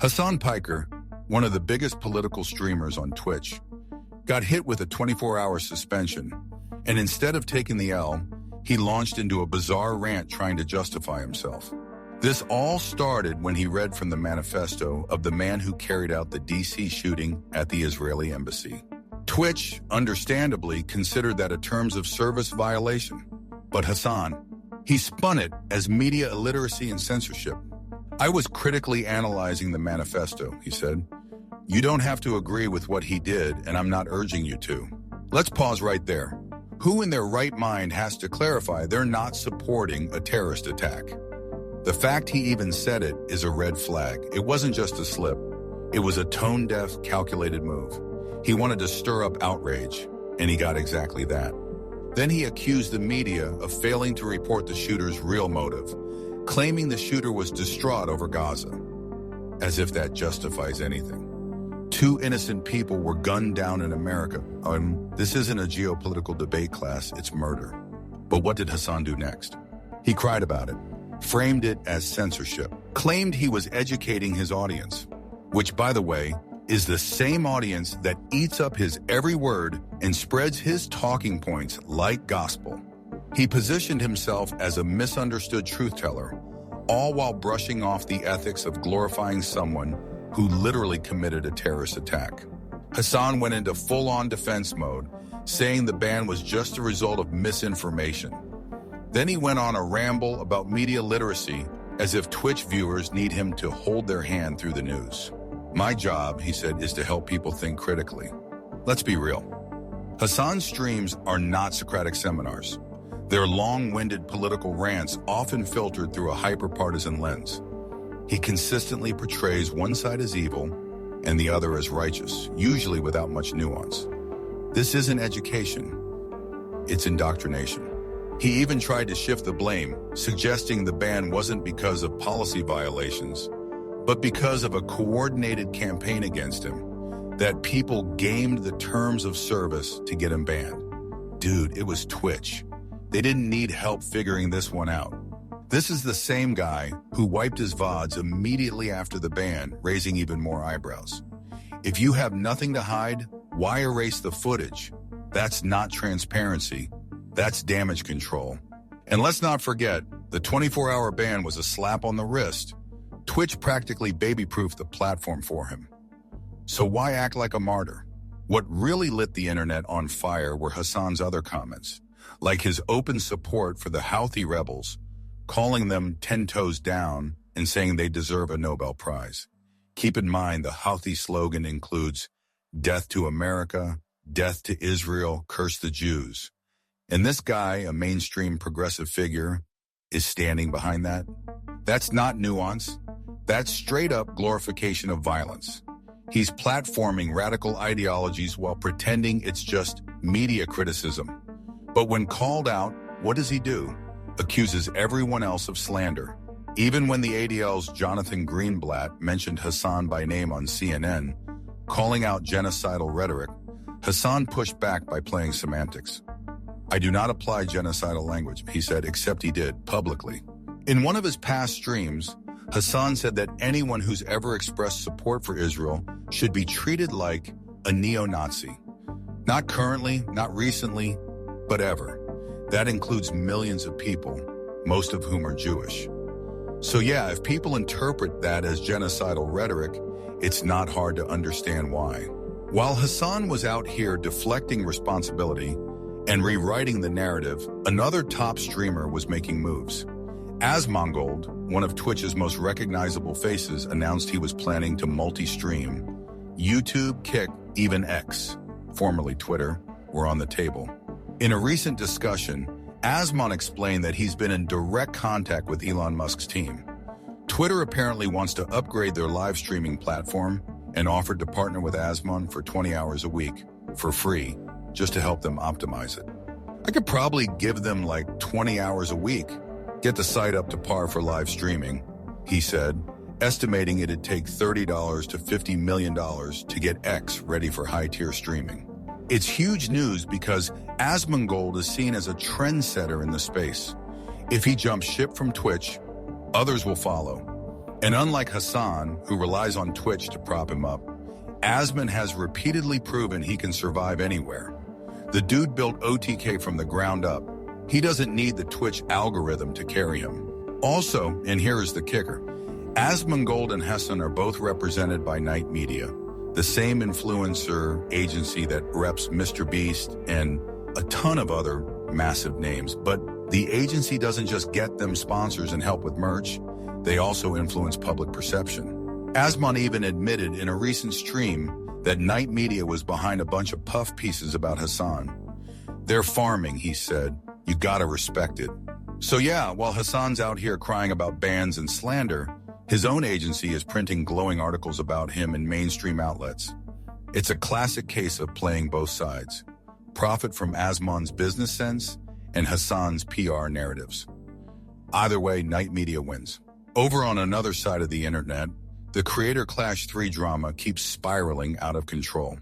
Hasan Piker, one of the biggest political streamers on Twitch, got hit with a 24-hour suspension, and instead of taking the L, he launched into a bizarre rant trying to justify himself. This all started when he read from the manifesto of the man who carried out the DC shooting at the Israeli embassy. Twitch, understandably, considered that a terms of service violation, but Hasan, he spun it as media illiteracy and censorship. "I was critically analyzing the manifesto," he said. "You don't have to agree with what he did, and I'm not urging you to." Let's pause right there. Who in their right mind has to clarify they're not supporting a terrorist attack? The fact he even said it is a red flag. It wasn't just a slip. It was a tone-deaf, calculated move. He wanted to stir up outrage, and he got exactly that. Then he accused the media of failing to report the shooter's real motive, claiming the shooter was distraught over Gaza. As if that justifies anything. 2 innocent people were gunned down in America. This isn't a geopolitical debate class, it's murder. But what did Hasan do next? He cried about it, framed it as censorship, claimed he was educating his audience, which, by the way, is the same audience that eats up his every word and spreads his talking points like gospel. He positioned himself as a misunderstood truth-teller, all while brushing off the ethics of glorifying someone who literally committed a terrorist attack. Hasan went into full-on defense mode, saying the ban was just a result of misinformation. Then he went on a ramble about media literacy, as if Twitch viewers need him to hold their hand through the news. "My job," he said, "is to help people think critically." Let's be real. Hasan's streams are not Socratic seminars. They're long-winded political rants, often filtered through a hyper-partisan lens. He consistently portrays one side as evil and the other as righteous, usually without much nuance. This isn't education. It's indoctrination. He even tried to shift the blame, suggesting the ban wasn't because of policy violations, but because of a coordinated campaign against him, that people gamed the terms of service to get him banned. Dude, it was Twitch. They didn't need help figuring this one out. This is the same guy who wiped his VODs immediately after the ban, raising even more eyebrows. If you have nothing to hide, why erase the footage? That's not transparency. That's damage control. And let's not forget, the 24-hour ban was a slap on the wrist. Twitch practically baby-proofed the platform for him. So why act like a martyr? What really lit the internet on fire were Hasan's other comments, like his open support for the Houthi rebels, calling them 10 toes down and saying they deserve a Nobel Prize. Keep in mind, the Houthi slogan includes "Death to America, death to Israel, curse the Jews." And this guy, a mainstream progressive figure, is standing behind that. That's not nuance. That's straight-up glorification of violence. He's platforming radical ideologies while pretending it's just media criticism. But when called out, what does he do? Accuses everyone else of slander. Even when the ADL's Jonathan Greenblatt mentioned Hasan by name on CNN, calling out genocidal rhetoric, Hasan pushed back by playing semantics. "I do not apply genocidal language," he said, except he did, publicly. In one of his past streams, Hasan said that anyone who's ever expressed support for Israel should be treated like a neo-Nazi. Not currently, not recently, but ever. That includes millions of people, most of whom are Jewish. So yeah, if people interpret that as genocidal rhetoric, it's not hard to understand why. While Hasan was out here deflecting responsibility and rewriting the narrative, another top streamer was making moves. Asmongold, one of Twitch's most recognizable faces, announced he was planning to multi-stream. YouTube, Kick, even X, formerly Twitter, were on the table. In a recent discussion, Asmon explained that he's been in direct contact with Elon Musk's team. Twitter apparently wants to upgrade their live streaming platform and offered to partner with Asmon for 20 hours a week, for free, just to help them optimize it. I could probably give them like 20 hours a week, get the site up to par for live streaming, he said, estimating it'd take $30 to $50 million to get X ready for high-tier streaming. It's huge news because Asmongold is seen as a trendsetter in the space. If he jumps ship from Twitch, others will follow. And unlike Hasan, who relies on Twitch to prop him up, Asmon has repeatedly proven he can survive anywhere. The dude built OTK from the ground up. He doesn't need the Twitch algorithm to carry him. Also, and here is the kicker, Asmongold and Hasan are both represented by Knight Media, the same influencer agency that reps Mr. Beast and a ton of other massive names. But the agency doesn't just get them sponsors and help with merch, they also influence public perception. Asmon even admitted in a recent stream that Knight Media was behind a bunch of puff pieces about Hasan. They're farming, he said. You gotta respect it. So yeah, while Hasan's out here crying about bans and slander, his own agency is printing glowing articles about him in mainstream outlets. It's a classic case of playing both sides. Profit from Asmon's business sense and Hasan's PR narratives. Either way, Knight Media wins. Over on another side of the internet, the Creator Clash 3 drama keeps spiraling out of control.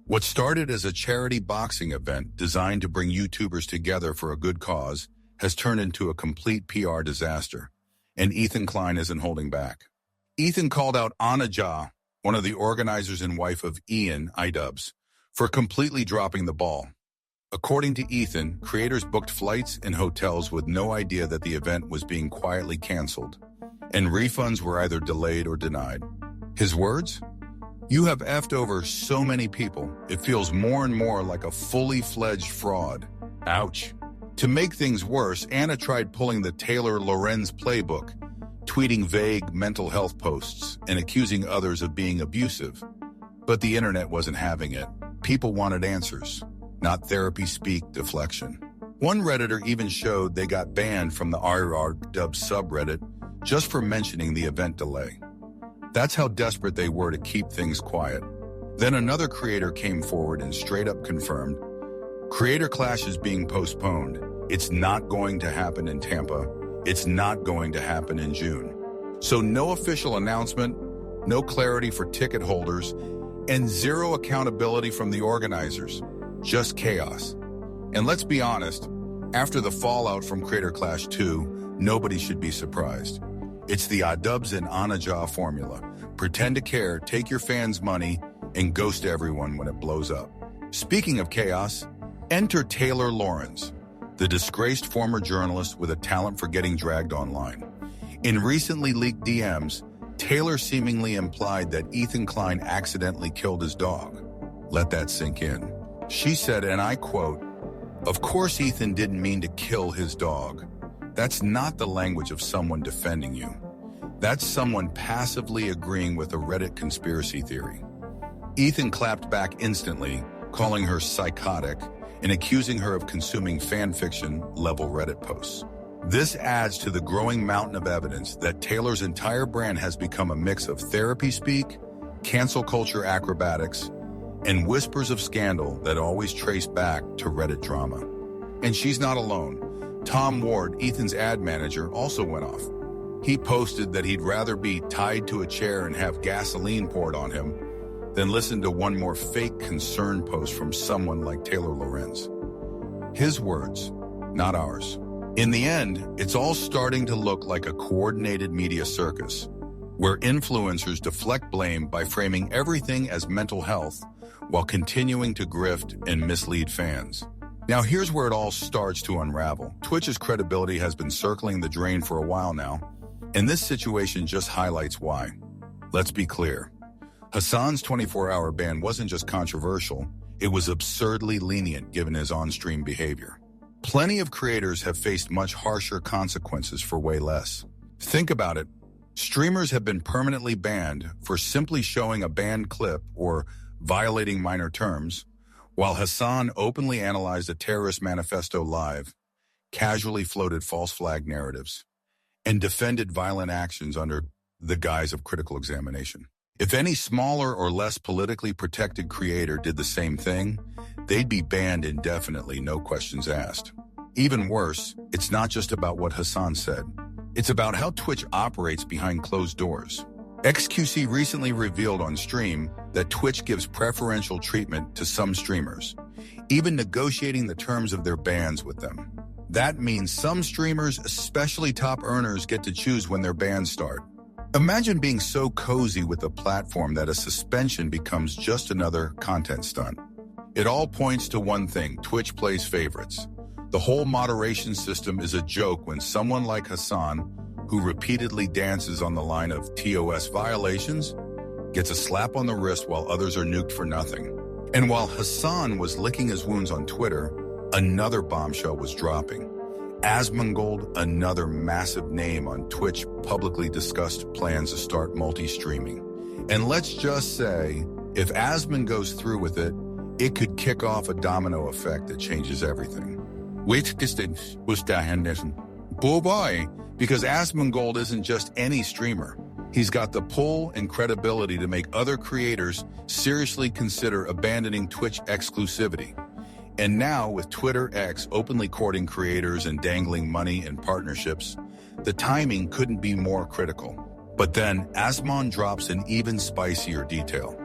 What started as a charity boxing event designed to bring YouTubers together for a good cause has turned into a complete PR disaster, and Klein isn't holding back. Ethan called out Anajah, one of the organizers and wife of Ian Idubbbs, for completely dropping the ball. According to Ethan, creators booked flights and hotels with no idea that the event was being quietly canceled, and refunds were either delayed or denied. His words? You have effed over so many people, it feels more and more like a fully fledged fraud. Ouch. To make things worse, Anna tried pulling the Taylor Lorenz playbook, tweeting vague mental health posts and accusing others of being abusive. But the internet wasn't having it. People wanted answers, not therapy speak deflection. One Redditor even showed they got banned from the RRDub subreddit just for mentioning the event delay. That's how desperate they were to keep things quiet. Then another creator came forward and straight up confirmed, Creator Clash is being postponed. It's not going to happen in Tampa. It's not going to happen in June. So no official announcement, no clarity for ticket holders, and zero accountability from the organizers. Just chaos. And let's be honest, after the fallout from Creator Clash 2, nobody should be surprised. It's the Idubbbs and Anajah formula. Pretend to care, take your fans' money, and ghost everyone when it blows up. Speaking of chaos, enter Taylor Lorenz, the disgraced former journalist with a talent for getting dragged online. In recently leaked DMs, Taylor seemingly implied that Klein accidentally killed his dog. Let that sink in. She said, and I quote, "Of course Ethan didn't mean to kill his dog. That's not the language of someone defending you. That's someone passively agreeing with a Reddit conspiracy theory." Ethan clapped back instantly, calling her psychotic and accusing her of consuming fanfiction-level Reddit posts. This adds to the growing mountain of evidence that Taylor's entire brand has become a mix of therapy speak, cancel culture acrobatics, and whispers of scandal that always trace back to Reddit drama. And she's not alone. Tom Ward, Ethan's ad manager, also went off. He posted that he'd rather be tied to a chair and have gasoline poured on him than listen to one more fake concern post from someone like Taylor Lorenz. His words, not ours. In the end, it's all starting to look like a coordinated media circus, where influencers deflect blame by framing everything as mental health while continuing to grift and mislead fans. Now here's where it all starts to unravel. Twitch's credibility has been circling the drain for a while now, and this situation just highlights why. Let's be clear. Hasan's 24-hour ban wasn't just controversial, it was absurdly lenient given his on-stream behavior. Plenty of creators have faced much harsher consequences for way less. Think about it. Streamers have been permanently banned for simply showing a banned clip or violating minor terms, while Hasan openly analyzed a terrorist manifesto live, casually floated false flag narratives, and defended violent actions under the guise of critical examination. If any smaller or less politically protected creator did the same thing, they'd be banned indefinitely, no questions asked. Even worse, it's not just about what Hasan said. It's about how Twitch operates behind closed doors. XQC recently revealed on stream that Twitch gives preferential treatment to some streamers, even negotiating the terms of their bans with them. That means some streamers, especially top earners, get to choose when their bans start. Imagine being so cozy with a platform that a suspension becomes just another content stunt. It all points to one thing: Twitch plays favorites. The whole moderation system is a joke when someone like Hasan, who repeatedly dances on the line of TOS violations, gets a slap on the wrist while others are nuked for nothing. And while Hasan was licking his wounds on Twitter, another bombshell was dropping. Asmongold, another massive name on Twitch, publicly discussed plans to start multi-streaming. And let's just say, if Asmon goes through with it, it could kick off a domino effect that changes everything. Boy, because Asmongold isn't just any streamer. He's got the pull and credibility to make other creators seriously consider abandoning Twitch exclusivity. And now, with Twitter X openly courting creators and dangling money and partnerships, the timing couldn't be more critical. But then, Asmon drops an even spicier detail.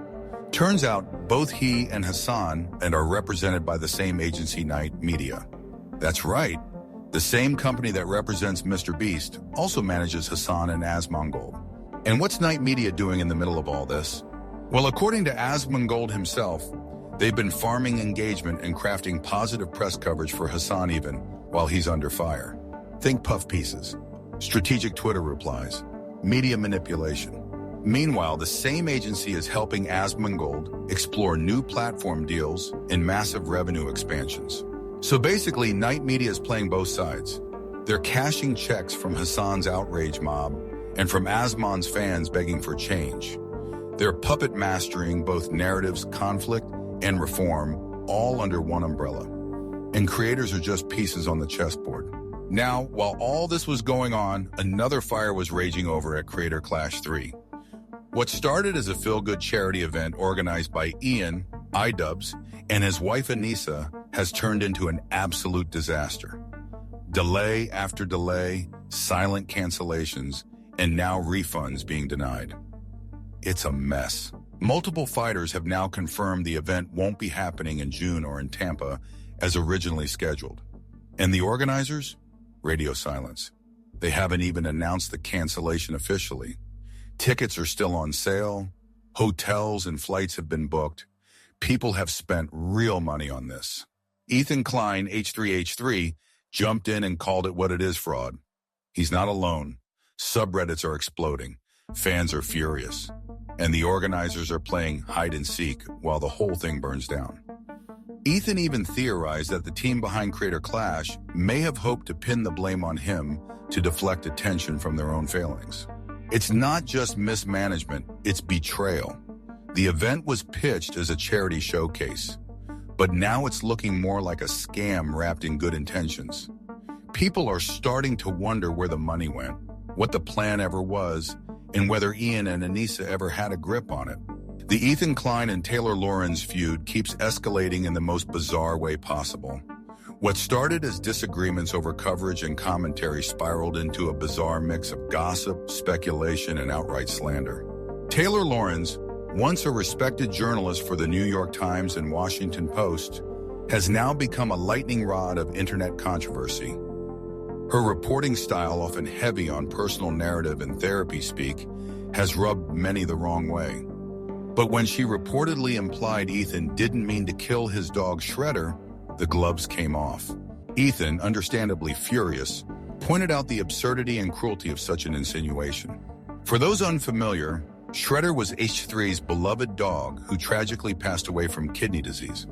Turns out, both he and Hasan are represented by the same agency, Knight Media. That's right. The same company that represents Mr. Beast also manages Hasan and Asmongold. And what's Knight Media doing in the middle of all this? Well, according to Asmongold himself, they've been farming engagement and crafting positive press coverage for Hasan even while he's under fire. Think puff pieces, strategic Twitter replies, media manipulation. Meanwhile, the same agency is helping Asmongold explore new platform deals and massive revenue expansions. So basically, Knight Media is playing both sides. They're cashing checks from Hasan's outrage mob and from Asmon's fans begging for change. They're puppet mastering both narratives, conflict, and reform, all under one umbrella. And creators are just pieces on the chessboard. Now, while all this was going on, another fire was raging over at Creator Clash 3. What started as a feel-good charity event organized by Ian, iDubbbz, and his wife Anissa has turned into an absolute disaster. Delay after delay, silent cancellations, and now refunds being denied. It's a mess. Multiple fighters have now confirmed the event won't be happening in June or in Tampa as originally scheduled. And the organizers? Radio silence. They haven't even announced the cancellation officially. Tickets are still on sale. Hotels and flights have been booked. People have spent real money on this. Ethan Klein, H3H3, jumped in and called it what it is: fraud. He's not alone. Subreddits are exploding. Fans are furious. And the organizers are playing hide and seek while the whole thing burns down. Ethan even theorized that the team behind Creator Clash may have hoped to pin the blame on him to deflect attention from their own failings. It's not just mismanagement, it's betrayal. The event was pitched as a charity showcase, but now it's looking more like a scam wrapped in good intentions. People are starting to wonder where the money went, what the plan ever was, and whether Ian and Anissa ever had a grip on it. The Ethan Klein and Taylor Lorenz feud keeps escalating in the most bizarre way possible. What started as disagreements over coverage and commentary spiraled into a bizarre mix of gossip, speculation, and outright slander. Taylor Lorenz, once a respected journalist for the New York Times and Washington Post, has now become a lightning rod of internet controversy. Her reporting style, often heavy on personal narrative and therapy speak, has rubbed many the wrong way. But when she reportedly implied Ethan didn't mean to kill his dog Shredder, the gloves came off. Ethan, understandably furious, pointed out the absurdity and cruelty of such an insinuation. For those unfamiliar, Shredder was H3's beloved dog who tragically passed away from kidney disease.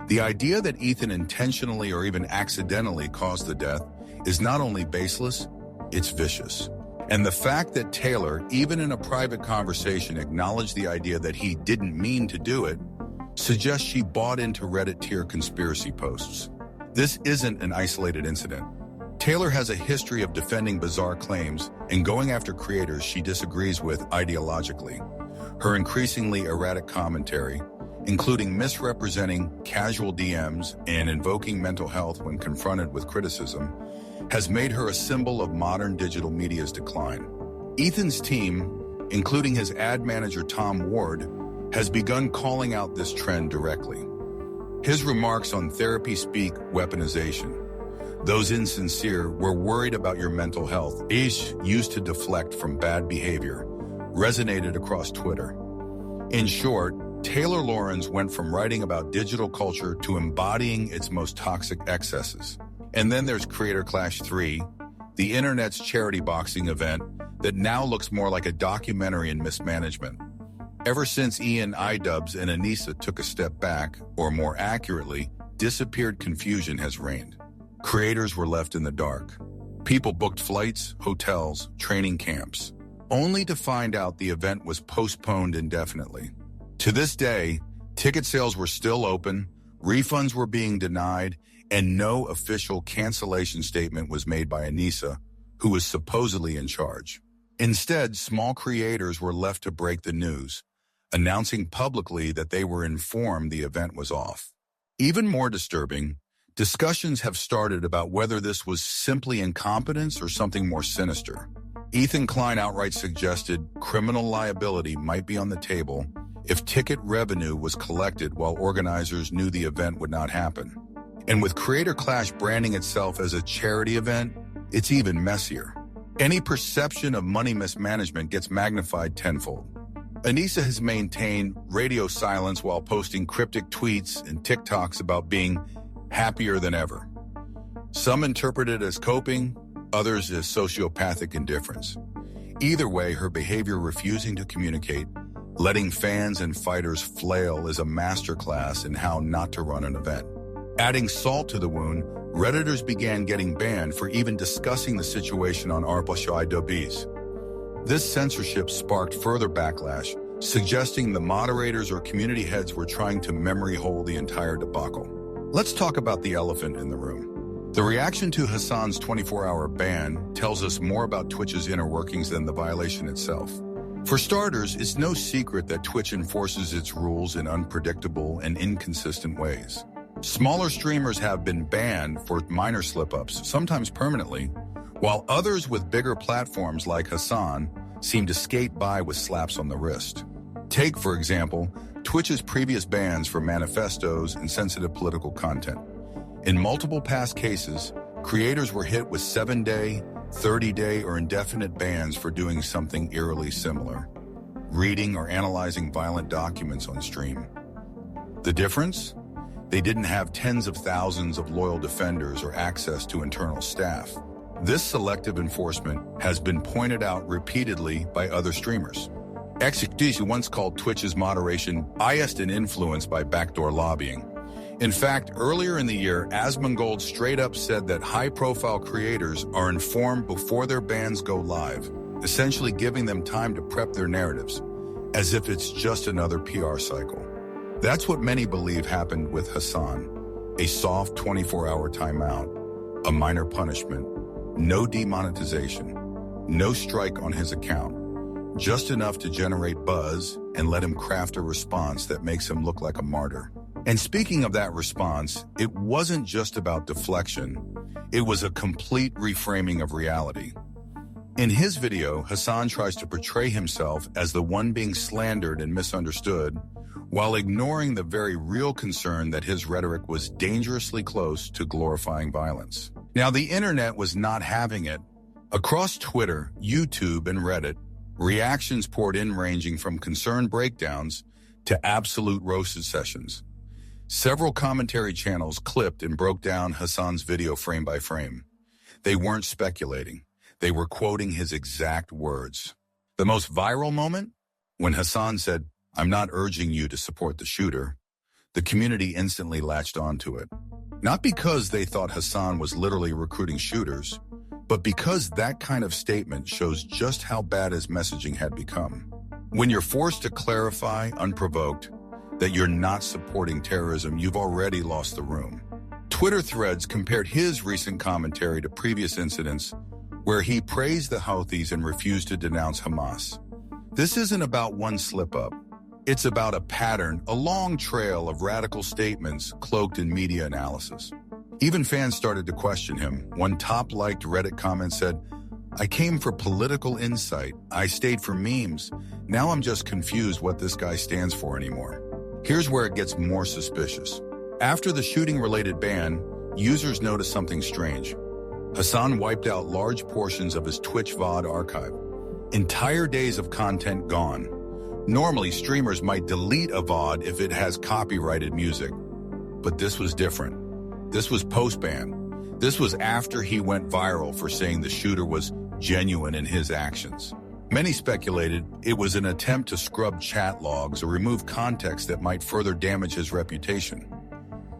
The idea that Ethan intentionally or even accidentally caused the death is not only baseless, it's vicious. And the fact that Taylor, even in a private conversation, acknowledged the idea that he didn't mean to do it, suggests she bought into Reddit tier conspiracy posts. This isn't an isolated incident. Taylor has a history of defending bizarre claims and going after creators she disagrees with ideologically. Her increasingly erratic commentary, including misrepresenting casual DMs and invoking mental health when confronted with criticism, has made her a symbol of modern digital media's decline. Ethan's team, including his ad manager Tom Ward, has begun calling out this trend directly. His remarks on therapy speak weaponization. Those insincere, "we're worried about your mental health," is used to deflect from bad behavior, resonated across Twitter. In short, Taylor Lorenz went from writing about digital culture to embodying its most toxic excesses. And then there's Creator Clash 3, the internet's charity boxing event that now looks more like a documentary in mismanagement. Ever since Ian Idubbbs and Anissa took a step back, or more accurately, disappeared, confusion has reigned. Creators were left in the dark. People booked flights, hotels, training camps, only to find out the event was postponed indefinitely. To this day, ticket sales were still open, refunds were being denied, and no official cancellation statement was made by Anissa, who was supposedly in charge. Instead, small creators were left to break the news, announcing publicly that they were informed the event was off. Even more disturbing, discussions have started about whether this was simply incompetence or something more sinister. Ethan Klein outright suggested criminal liability might be on the table if ticket revenue was collected while organizers knew the event would not happen. And with Creator Clash branding itself as a charity event, it's even messier. Any perception of money mismanagement gets magnified tenfold. Anissa has maintained radio silence while posting cryptic tweets and TikToks about being happier than ever. Some interpret it as coping, others as sociopathic indifference. Either way, her behavior refusing to communicate, letting fans and fighters flail is a masterclass in how not to run an event. Adding salt to the wound, Redditors began getting banned for even discussing the situation on r/IWBs. This censorship sparked further backlash, suggesting the moderators or community heads were trying to memory hole the entire debacle. Let's talk about the elephant in the room. The reaction to Hasan's 24-hour ban tells us more about Twitch's inner workings than the violation itself. For starters, it's no secret that Twitch enforces its rules in unpredictable and inconsistent ways. Smaller streamers have been banned for minor slip-ups, sometimes permanently, while others with bigger platforms like Hasan seem to skate by with slaps on the wrist. Take, for example, Twitch's previous bans for manifestos and sensitive political content. In multiple past cases, creators were hit with 7-day, 30-day, or indefinite bans for doing something eerily similar: reading or analyzing violent documents on stream. The difference? They didn't have tens of thousands of loyal defenders or access to internal staff. This selective enforcement has been pointed out repeatedly by other streamers. Accuses once called Twitch's moderation biased and influenced by backdoor lobbying. In fact, earlier in the year, Asmongold straight up said that high-profile creators are informed before their bans go live, essentially giving them time to prep their narratives, as if it's just another PR cycle. That's what many believe happened with Hasan: a soft 24-hour timeout, a minor punishment, no demonetization, no strike on his account, just enough to generate buzz and let him craft a response that makes him look like a martyr. And speaking of that response, it wasn't just about deflection, it was a complete reframing of reality. In his video, Hasan tries to portray himself as the one being slandered and misunderstood, while ignoring the very real concern that his rhetoric was dangerously close to glorifying violence. Now, the internet was not having it. Across Twitter, YouTube, and Reddit, reactions poured in, ranging from concerned breakdowns to absolute roasted sessions. Several commentary channels clipped and broke down Hasan's video frame by frame. They weren't speculating. They were quoting his exact words. The most viral moment? When Hasan said, "I'm not urging you to support the shooter." The community instantly latched onto it. Not because they thought Hasan was literally recruiting shooters, but because that kind of statement shows just how bad his messaging had become. When you're forced to clarify, unprovoked, that you're not supporting terrorism, you've already lost the room. Twitter threads compared his recent commentary to previous incidents where he praised the Houthis and refused to denounce Hamas. This isn't about one slip-up. It's about a pattern, a long trail of radical statements cloaked in media analysis. Even fans started to question him. One top-liked Reddit comment said, "I came for political insight. I stayed for memes. Now I'm just confused what this guy stands for anymore." Here's where it gets more suspicious. After the shooting-related ban, users noticed something strange. Hasan wiped out large portions of his Twitch VOD archive. Entire days of content gone. Normally, streamers might delete a VOD if it has copyrighted music. But this was different. This was post-ban. This was after he went viral for saying the shooter was genuine in his actions. Many speculated it was an attempt to scrub chat logs or remove context that might further damage his reputation.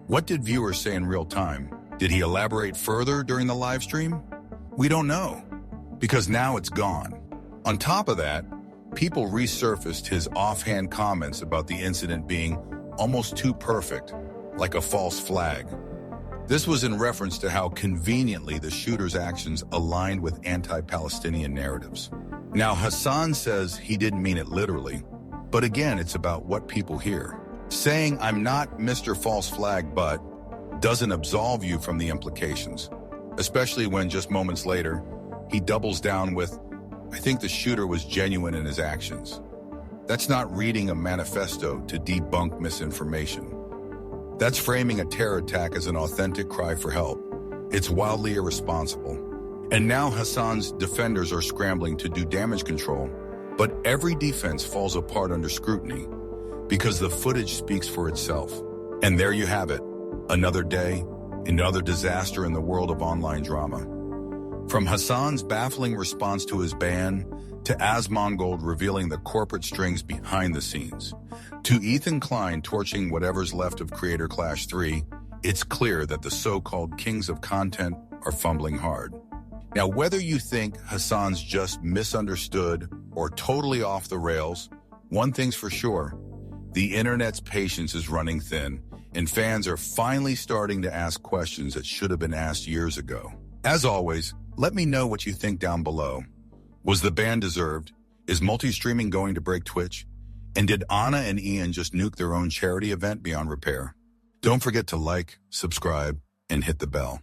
What did viewers say in real time? Did he elaborate further during the live stream? We don't know, because now it's gone. On top of that, people resurfaced his offhand comments about the incident being almost too perfect, like a false flag. This was in reference to how conveniently the shooter's actions aligned with anti-Palestinian narratives. Now, Hasan says he didn't mean it literally, but again, it's about what people hear. Saying, "I'm not Mr. False Flag, but," doesn't absolve you from the implications, especially when just moments later, he doubles down with, "I think the shooter was genuine in his actions." That's not reading a manifesto to debunk misinformation. That's framing a terror attack as an authentic cry for help. It's wildly irresponsible. And now Hasan's defenders are scrambling to do damage control, but every defense falls apart under scrutiny because the footage speaks for itself. And there you have it, another day, another disaster in the world of online drama. From Hasan's baffling response to his ban, to Asmongold revealing the corporate strings behind the scenes, to Ethan Klein torching whatever's left of Creator Clash 3, it's clear that the so-called kings of content are fumbling hard. Now, whether you think Hasan's just misunderstood or totally off the rails, one thing's for sure, the internet's patience is running thin, and fans are finally starting to ask questions that should have been asked years ago. As always, let me know what you think down below. Was the ban deserved? Is multi-streaming going to break Twitch? And did Anna and Ian just nuke their own charity event beyond repair? Don't forget to like, subscribe, and hit the bell.